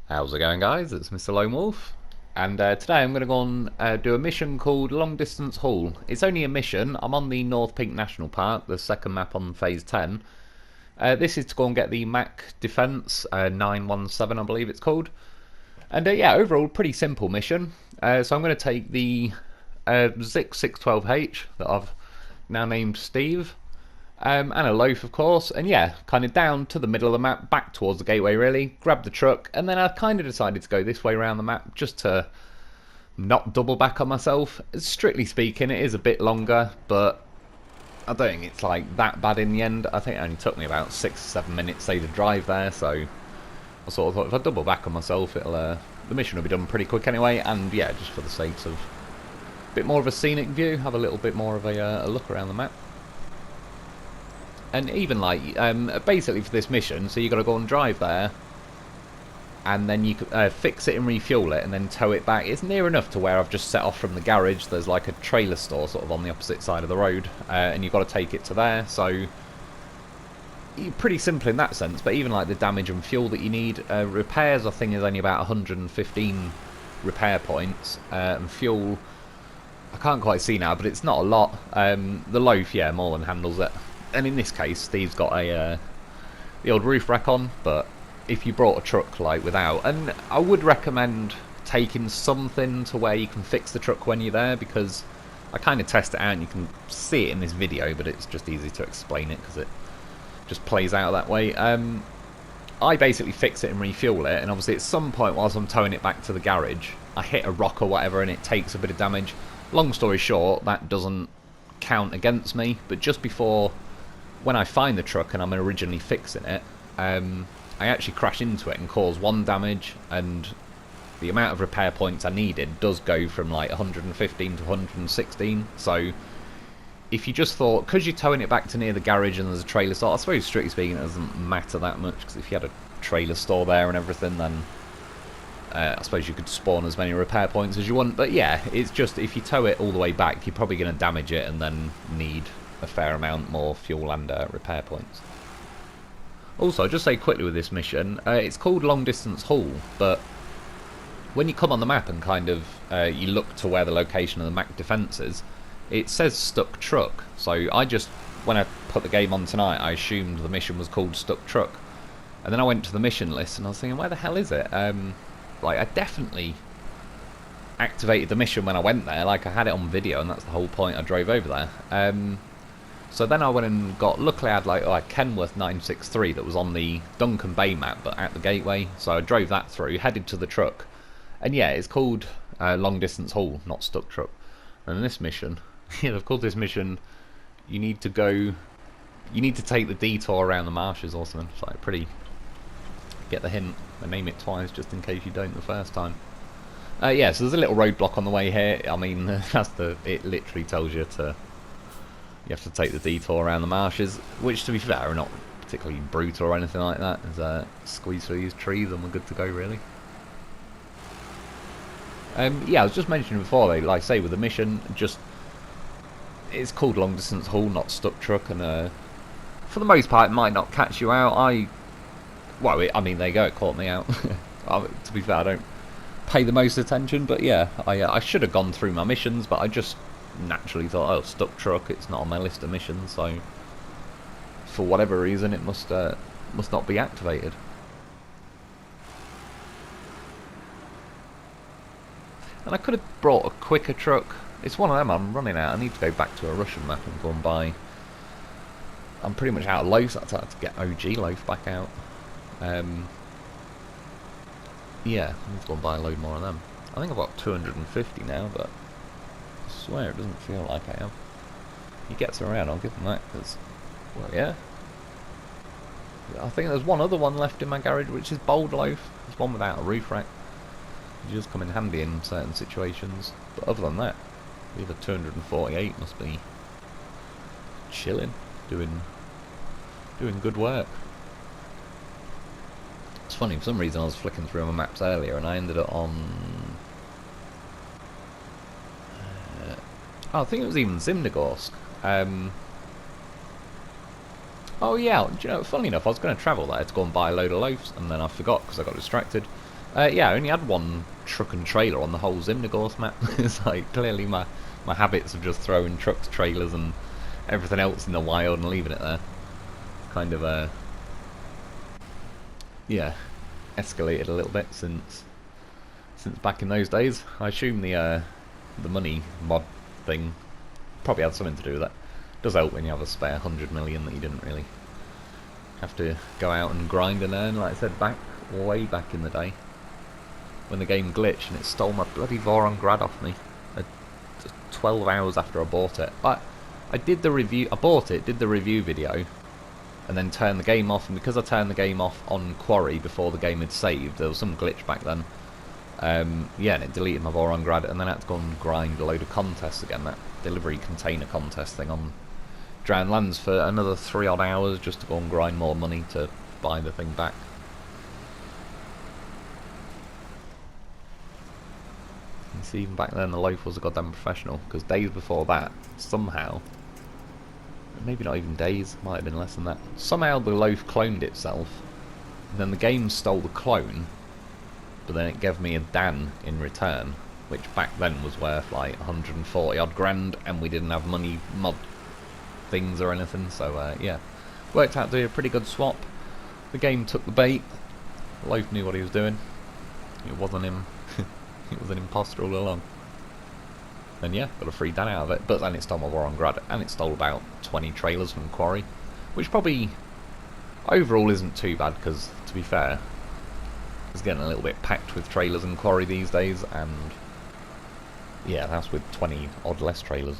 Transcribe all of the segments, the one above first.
How's it going, guys? It's Mr. Lo4f, and today I'm going to go on do a mission called Long Distance Haul. It's only a mission. I'm on the North Peak National Park, the second map on Phase 10. This is to go and get the Mack Defense 917, I believe it's called. And yeah, overall, pretty simple mission. So I'm going to take the Zikz 612H that I've now named Steve. And a loaf, of course, and yeah, kind of down to the middle of the map, back towards the gateway really, grab the truck, and then I kind of decided to go this way around the map just to not double back on myself. Strictly speaking, it is a bit longer, but I don't think it's like that bad in the end. I think it only took me about 6 or 7 minutes, say, to drive there, so I sort of thought if I double back on myself, it'll the mission will be done pretty quick anyway, and yeah, just for the sakes of a bit more of a scenic view, have a little bit more of a look around the map. And even like, basically for this mission, so you got to go and drive there, and then you fix it and refuel it, and then tow it back. It's near enough to where I've just set off from the garage. There's like a trailer store sort of on the opposite side of the road, and you've got to take it to there. So pretty simple in that sense. But even like the damage and fuel that you need, repairs I think is only about 115 repair points, and fuel I can't quite see now, but it's not a lot. The loaf, yeah, more than handles it. And in this case, Steve's got the old roof rack on, but if you brought a truck like without, and I would recommend taking something to where you can fix the truck when you're there, because I kind of test it out and you can see it in this video, but it's just easy to explain it because it just plays out that way. I basically fix it and refuel it, and obviously at some point whilst I'm towing it back to the garage, I hit a rock or whatever and it takes a bit of damage. Long story short, that doesn't count against me, but just before, when I find the truck and I'm originally fixing it, I actually crash into it and cause 1 damage, and the amount of repair points I needed does go from like 115 to 116. So if you just thought, because you're towing it back to near the garage and there's a trailer store, I suppose strictly speaking it doesn't matter that much, because if you had a trailer store there and everything, then I suppose you could spawn as many repair points as you want. But yeah, it's just if you tow it all the way back, you're probably going to damage it and then need a fair amount more fuel and repair points. Also, just say quickly with this mission, it's called Long Distance Haul, but when you come on the map and kind of you look to where the location of the Mack defense is, it says Stuck Truck. So I just, when I put the game on tonight, I assumed the mission was called Stuck Truck, and then I went to the mission list and I was thinking, where the hell is it? Like, I definitely activated the mission when I went there, like I had it on video, and that's the whole point I drove over there. So then I went and got, luckily I had like Kenworth 963 that was on the Duncan Bay map but at the gateway, so I drove that through, headed to the truck, and yeah, it's called Long Distance Haul, not Stuck Truck. And in this mission, yeah, of course this mission, you need to take the detour around the marshes or something. It's like pretty, get the hint, I name it twice just in case you don't the first time. Yeah, so there's a little roadblock on the way here. I mean, it literally tells you to, you have to take the detour around the marshes, which to be fair are not particularly brutal or anything like that. There's squeeze through these trees and we're good to go really. Yeah, I was just mentioning before, like I say, with the mission, just it's called Long Distance Haul, not Stuck Truck, and for the most part it might not catch you out. I mean, there you go, it caught me out. To be fair, I don't pay the most attention, but yeah, I should have gone through my missions, but I just naturally thought, oh, Stuck Truck, it's not on my list of missions, so for whatever reason it must not be activated. And I could have brought a quicker truck. It's one of them, I'm running out. I need to go back to a Russian map and go and buy. I'm pretty much out of loaf, so I have to get OG loaf back out. Yeah, I need to go and buy a load more of them. I think I've got 250 now, but I swear it doesn't feel like I have. He gets around, I'll give him that, because, well, yeah. I think there's one other one left in my garage, which is Bold Loaf. There's one without a roof rack. It does come in handy in certain situations. But other than that, the other 248 must be chilling, doing good work. It's funny, for some reason I was flicking through my maps earlier and I ended up on I think it was even Zimnegorsk. Oh yeah, do you know, funny enough, I was going to travel there to go and buy a load of loaves, and then I forgot because I got distracted. Yeah, I only had one truck and trailer on the whole Zimnegorsk map. It's like clearly my habits of just throwing trucks, trailers, and everything else in the wild and leaving it there kind of yeah, escalated a little bit since back in those days. I assume the money mod thing probably had something to do with that. It does help when you have a spare 100 million that you didn't really have to go out and grind and earn, like I said, way back in the day when the game glitched and it stole my bloody Vorongard off me 12 hours after I bought it. But I did the review, I bought it, did the review video, and then turned the game off, and because I turned the game off on Quarry before the game had saved, there was some glitch back then. Yeah, and it deleted my Vorongard, and then I had to go and grind a load of contests again, that delivery container contest thing on Drowned Lands for another 3 odd hours just to go and grind more money to buy the thing back. You see, even back then the Lo4f was a goddamn professional, because days before that, somehow, maybe not even days, might have been less than that, somehow the Lo4f cloned itself, and then the game stole the clone, but then it gave me a Dan in return, which back then was worth like 140 odd grand, and we didn't have money mod things or anything, so yeah, worked out to be a pretty good swap. The game took the bait, Lo4f knew what he was doing, it wasn't him. It was an imposter all along. And yeah, got a free Dan out of it. But then it stole my Vorongard, and it stole about 20 trailers from Quarry, which probably overall isn't too bad, because to be fair, it's getting a little bit packed with trailers and Quarry these days, and yeah, that's with 20 odd less trailers.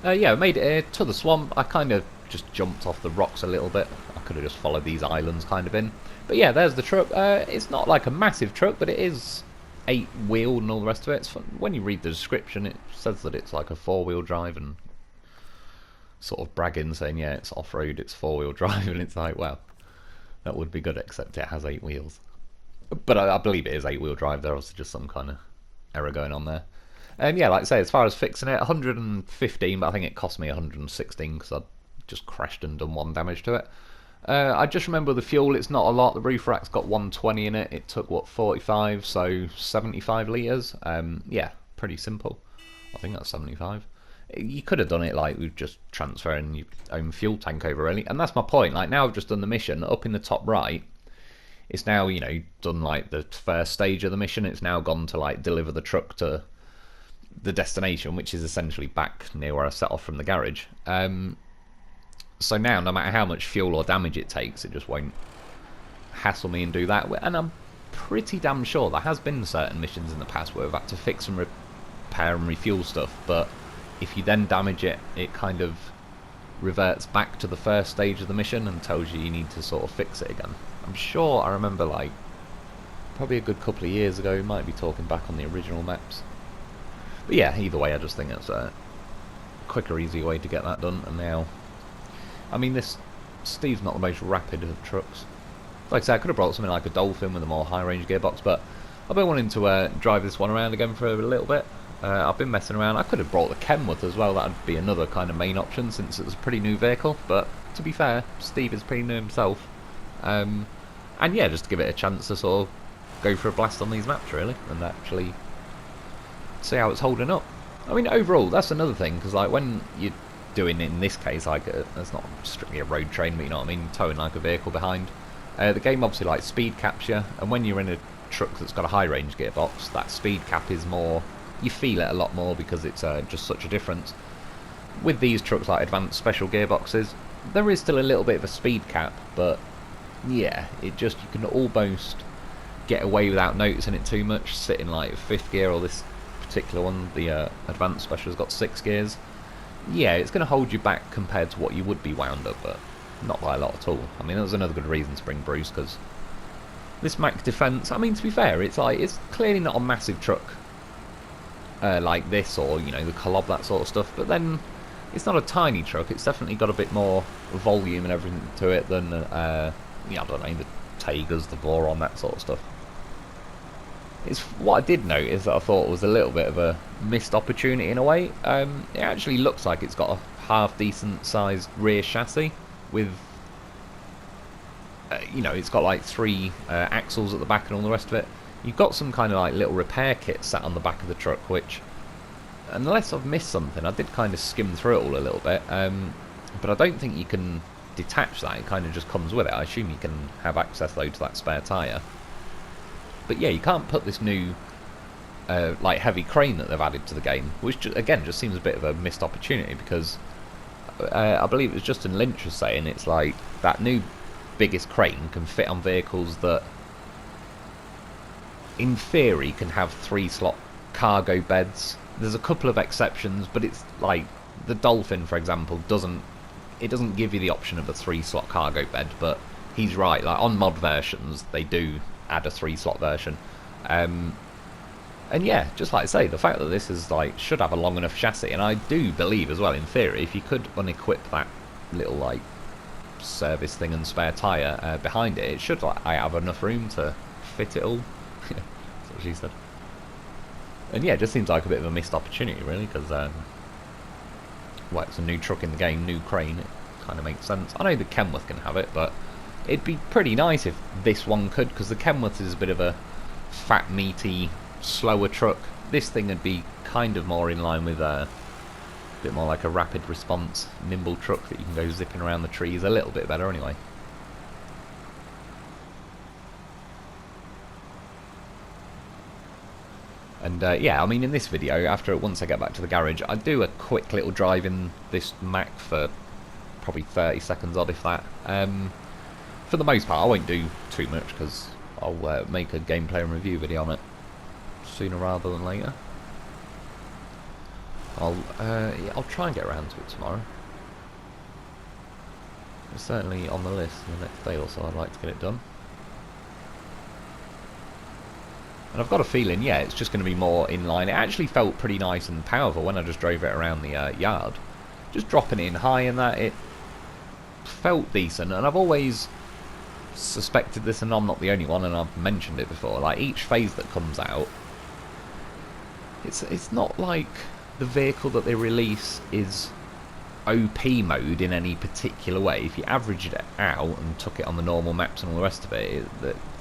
Yeah, I made it to the swamp. I kind of just jumped off the rocks a little bit. I could have just followed these islands kind of in. But yeah, there's the truck. It's not like a massive truck, but it is 8-wheeled and all the rest of it. It's fun. When you read the description, it says that it's like a 4-wheel drive, and sort of bragging, saying, yeah, it's off-road, it's 4-wheel drive, and it's like, well, that would be good, except it has 8 wheels. But I believe it is 8-wheel drive. There's also just some kind of error going on there. And yeah, like I say, as far as fixing it, 115, but I think it cost me 116 because I just crashed and done 1 damage to it. I just remember the fuel, it's not a lot. The roof rack's got 120 in it. It took, what, 45, so 75 litres. Yeah, pretty simple. I think that's 75. You could have done it like with just transferring your own fuel tank over, really. And that's my point. Like, now I've just done the mission, up in the top right, it's now, you know, done like the first stage of the mission. It's now gone to like deliver the truck to the destination, which is essentially back near where I set off from the garage. So now, no matter how much fuel or damage it takes, it just won't hassle me and do that. And I'm pretty damn sure there has been certain missions in the past where we've had to fix and repair and refuel stuff, but if you then damage it, it kind of reverts back to the first stage of the mission and tells you need to sort of fix it again. I'm sure I remember, like, probably a good couple of years ago, we might be talking back on the original maps. But yeah, either way, I just think it's a quicker, easier way to get that done. And now, I mean, Steve's not the most rapid of trucks. Like I said, I could have brought something like a Dolphin with a more high-range gearbox, but I've been wanting to drive this one around again for a little bit. I've been messing around. I could have brought the Kenworth as well. That would be another kind of main option, since it's a pretty new vehicle. But to be fair, Steve is pretty new himself. And yeah, just to give it a chance to sort of go for a blast on these maps, really, and actually see how it's holding up. I mean, overall, that's another thing, because like when you're doing, in this case, like it's not strictly a road train, but you know what I mean, towing like a vehicle behind. The game obviously likes speed capture, and when you're in a truck that's got a high range gearbox, that speed cap is more, you feel it a lot more because it's just such a difference. With these trucks like advanced special gearboxes, there is still a little bit of a speed cap, but yeah, it just, you can almost get away without noticing it too much, sitting like 5th gear, or this particular one, the advanced special, has got 6 gears. Yeah, it's going to hold you back compared to what you would be wound up, but not by a lot at all. I mean, that was another good reason to bring Bruce, because this Mack Defence, I mean, to be fair, it's like, it's clearly not a massive truck like this, or, you know, the Kolob, that sort of stuff, but then it's not a tiny truck. It's definitely got a bit more volume and everything to it than, yeah, I don't know, the Tigers, the Boron, that sort of stuff. It's what I did notice that I thought was a little bit of a missed opportunity in a way. It actually looks like it's got a half decent sized rear chassis with you know, it's got like 3 axles at the back and all the rest of it. You've got some kind of like little repair kit sat on the back of the truck, which, unless I've missed something, I did kind of skim through it all a little bit, but I don't think you can detach that. It kind of just comes with it. I assume you can have access though to that spare tyre. But yeah, you can't put this new like heavy crane that they've added to the game, which again just seems a bit of a missed opportunity, because I believe it was Justin Lynch was saying it's like that new biggest crane can fit on vehicles that in theory can have 3-slot cargo beds. There's a couple of exceptions, but it's like the Dolphin, for example, doesn't give you the option of a 3-slot cargo bed, but he's right, like on mod versions they do add a 3-slot version. And yeah, just like I say, the fact that this is like should have a long enough chassis, and I do believe as well, in theory, if you could unequip that little like service thing and spare tyre behind it, it should like have enough room to fit it all. That's what she said. And yeah, it just seems like a bit of a missed opportunity, really, because well, it's a new truck in the game, new crane, it kind of makes sense. I know the Kenworth can have it, but it'd be pretty nice if this one could, because the Kenworth is a bit of a fat, meaty, slower truck. This thing would be kind of more in line with a bit more like a rapid response, nimble truck that you can go zipping around the trees a little bit better anyway. And yeah, I mean, in this video, once I get back to the garage, I do a quick little drive in this Mack for probably 30 seconds odd, if that. For the most part, I won't do too much, because I'll make a gameplay and review video on it sooner rather than later. Yeah, I'll try and get around to it tomorrow. It's certainly on the list in the next day or so. I'd like to get it done. And I've got a feeling, yeah, it's just going to be more in line. It actually felt pretty nice and powerful when I just drove it around the yard. Just dropping it in high and that, it felt decent. And I've always suspected this, and I'm not the only one, and I've mentioned it before, like each phase that comes out, it's not like the vehicle that they release is OP mode in any particular way. If you averaged it out and took it on the normal maps and all the rest of it,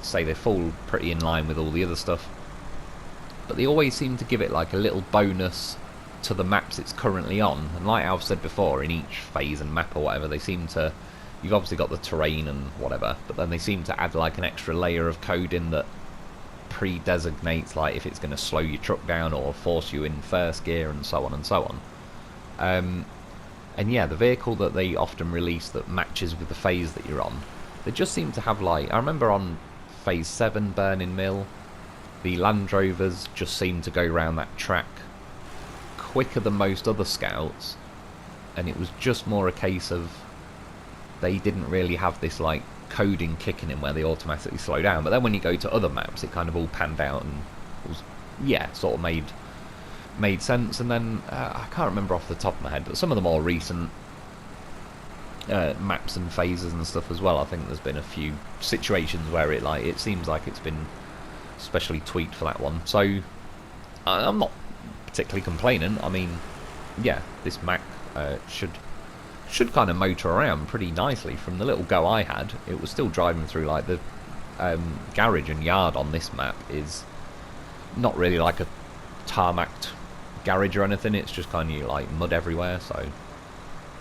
say they fall pretty in line with all the other stuff, but they always seem to give it like a little bonus to the maps it's currently on. And like I've said before, in each phase and map or whatever, they seem to, you've obviously got the terrain and whatever, but then they seem to add like an extra layer of code in that pre-designates like if it's going to slow your truck down or force you in first gear and so on and so on. And yeah, the vehicle that they often release that matches with the phase that you're on, they just seem to have like, I remember on phase 7 Burning Mill, the Land Rovers just seemed to go around that track quicker than most other scouts, and it was just more a case of they didn't really have this like coding kicking in where they automatically slow down. But then when you go to other maps, it kind of all panned out and was, yeah, sort of made sense. And then I can't remember off the top of my head, but some of the more recent maps and phases and stuff as well, I think there's been a few situations where it seems like it's been specially tweaked for that one. So I'm not particularly complaining. I mean, yeah, this Mack should kind of motor around pretty nicely. From the little go I had, it was still driving through like the garage and yard on this map is not really like a tarmacked garage or anything. It's just kind of like mud everywhere. So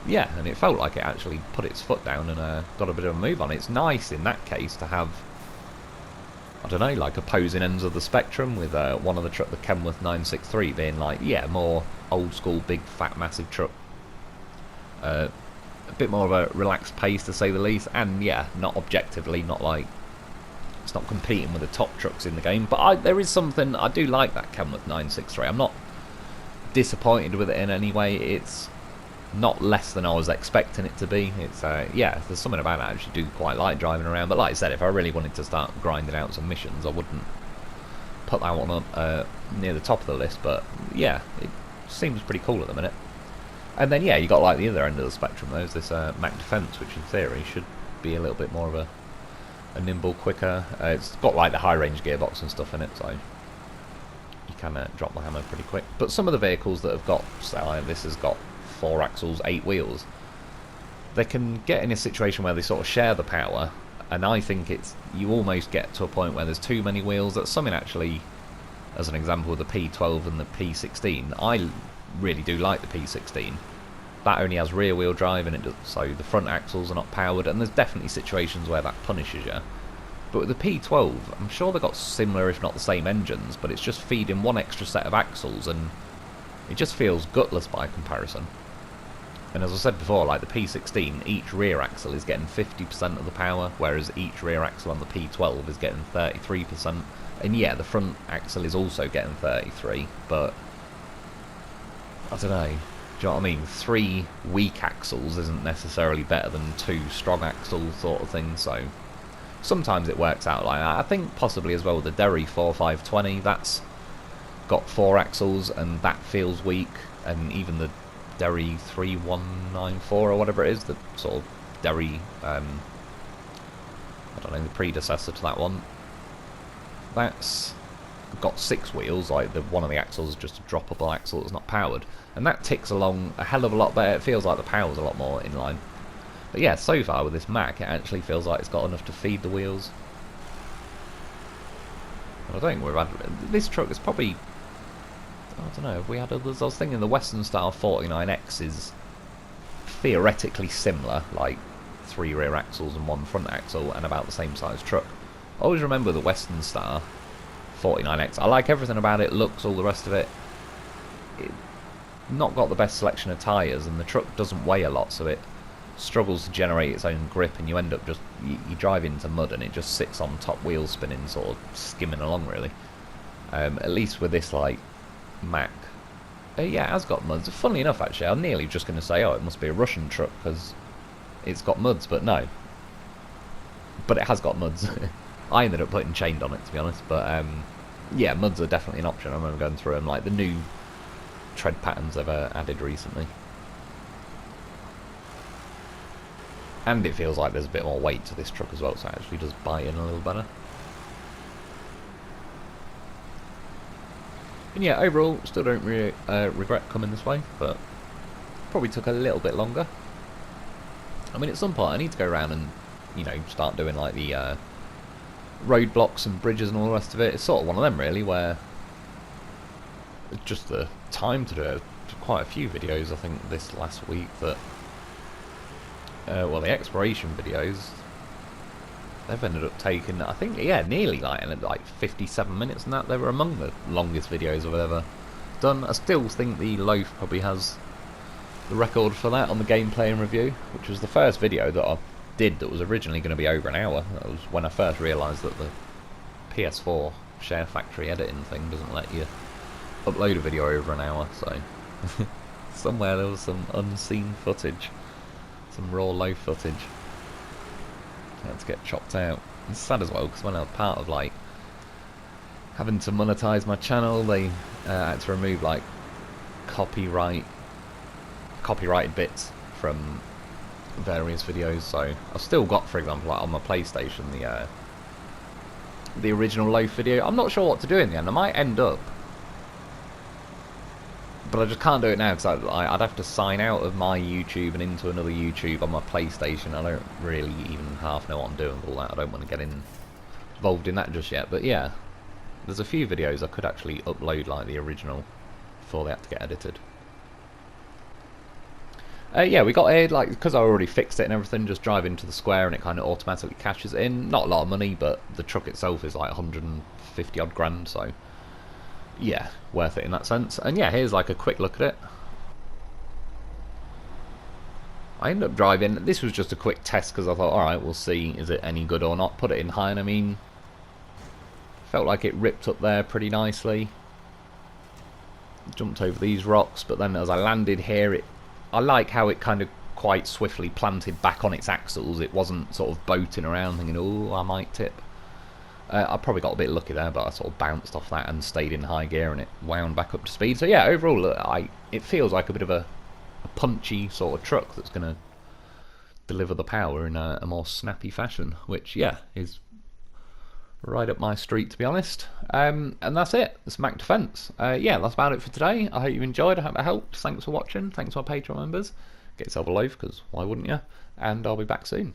yeah, and it felt like it actually put its foot down and got a bit of a move on. It's nice in that case to have, I don't know, like opposing ends of the spectrum, with one of the truck, the Kenworth 963, being like, yeah, more old school, big, fat, massive truck. A bit more of a relaxed pace, to say the least, and yeah, not objectively, not like, it's not competing with the top trucks in the game, but there is something, I do like that Kenworth 963. I'm not disappointed with it in any way. It's not less than I was expecting it to be. It's yeah, there's something about it I actually do quite like driving around. But like I said, if I really wanted to start grinding out some missions, I wouldn't put that one up near the top of the list. But yeah, it seems pretty cool at the minute. And then yeah, you got like the other end of the spectrum. There's this Mack Defence, which in theory should be a little bit more of a nimble, quicker. It's got like the high range gearbox and stuff in it, so you can drop the hammer pretty quick. But some of the vehicles that have got, so this has got 4 axles, 8 wheels, they can get in a situation where they sort of share the power, And I think you almost get to a point where there's too many wheels. That's something actually, as an example, with the P12 and the P16. I really do like the P16. That only has rear wheel drive, and so the front axles are not powered, and there's definitely situations where that punishes you. But with the P12, I'm sure they've got similar, if not the same engines, but it's just feeding one extra set of axles, and it just feels gutless by comparison. And as I said before, like the P16, each rear axle is getting 50% of the power, whereas each rear axle on the P12 is getting 33%. And yeah, the front axle is also getting 33, but I don't know. Do you know what I mean? 3 weak axles isn't necessarily better than 2 strong axles, sort of thing, so sometimes it works out like that. I think possibly as well with the Derry 4520, that's got 4 axles, and that feels weak, and even the Derry 3194 or whatever it is, the sort of Derry, I don't know, the predecessor to that one, that's got 6 wheels, like one of the axles is just a droppable axle that's not powered, and that ticks along a hell of a lot better. It feels like the power's a lot more in line. But yeah, so far with this Mack, it actually feels like it's got enough to feed the wheels. I think we've had, this truck is probably, I don't know, have we had others? I was thinking the Western Star 49X is theoretically similar, like 3 rear axles and 1 front axle, and about the same size truck. I always remember the Western Star 49X. I like everything about it, looks, all the rest of it. It's not got the best selection of tyres, and the truck doesn't weigh a lot, so it struggles to generate its own grip, and you end up just, you drive into mud and it just sits on top wheel spinning, sort of skimming along really. At least with this like Mack, yeah, it has got muds. Funnily enough, actually, I'm nearly just going to say, oh, it must be a Russian truck because it's got muds, but no. But it has got muds. I ended up putting chained on it, to be honest, but yeah, muds are definitely an option. I remember going through them, like the new tread patterns they've added recently. And it feels like there's a bit more weight to this truck as well, so it actually does buy in a little better. And yeah, overall, still don't really regret coming this way, but probably took a little bit longer. I mean, at some point I need to go around and, you know, start doing like the roadblocks and bridges and all the rest of it. It's sort of one of them really, where it's just the time to do it. Quite a few videos, I think, this last week that, well, the exploration videos, they've ended up taking, I think, yeah, nearly like 57 minutes, and that they were among the longest videos I've ever done. I still think the Lo4f probably has the record for that on the gameplay and review, which was the first video that I did that was originally going to be over an hour. That was when I first realised that the PS4 Share Factory editing thing doesn't let you upload a video over an hour, so somewhere there was some unseen footage, some raw Lo4f footage. Had to get chopped out. It's sad as well, because when I was part of like having to monetize my channel, they had to remove like copyrighted bits from various videos. So I've still got, for example, like on my PlayStation, the original Lo4f video. I'm not sure what to do in the end. I might end up, but I just can't do it now because I'd have to sign out of my YouTube and into another YouTube on my PlayStation. I don't really even half know what I'm doing with all that. I don't want to get involved in that just yet. But yeah, there's a few videos I could actually upload like the original before they had to get edited. Yeah, we got here, like, because I already fixed it and everything, just drive into the square and it kind of automatically cashes it in. Not a lot of money, but the truck itself is like 150 odd grand, so yeah, worth it in that sense. And yeah, here's like a quick look at it. I ended up driving, this was just a quick test because I thought, alright, we'll see, is it any good or not. Put it in high, and I mean, felt like it ripped up there pretty nicely. Jumped over these rocks, but then as I landed here, I like how it kind of quite swiftly planted back on its axles. It wasn't sort of boating around thinking, oh, I might tip. I probably got a bit lucky there, but I sort of bounced off that and stayed in high gear and it wound back up to speed. So yeah, overall, it feels like a bit of a punchy sort of truck that's going to deliver the power in a more snappy fashion, which, yeah, is right up my street, to be honest. And that's it. It's Mack Defence. Yeah, that's about it for today. I hope you enjoyed. I hope it helped. Thanks for watching. Thanks to our Patreon members. Get yourself a Lo4f, because why wouldn't you? And I'll be back soon.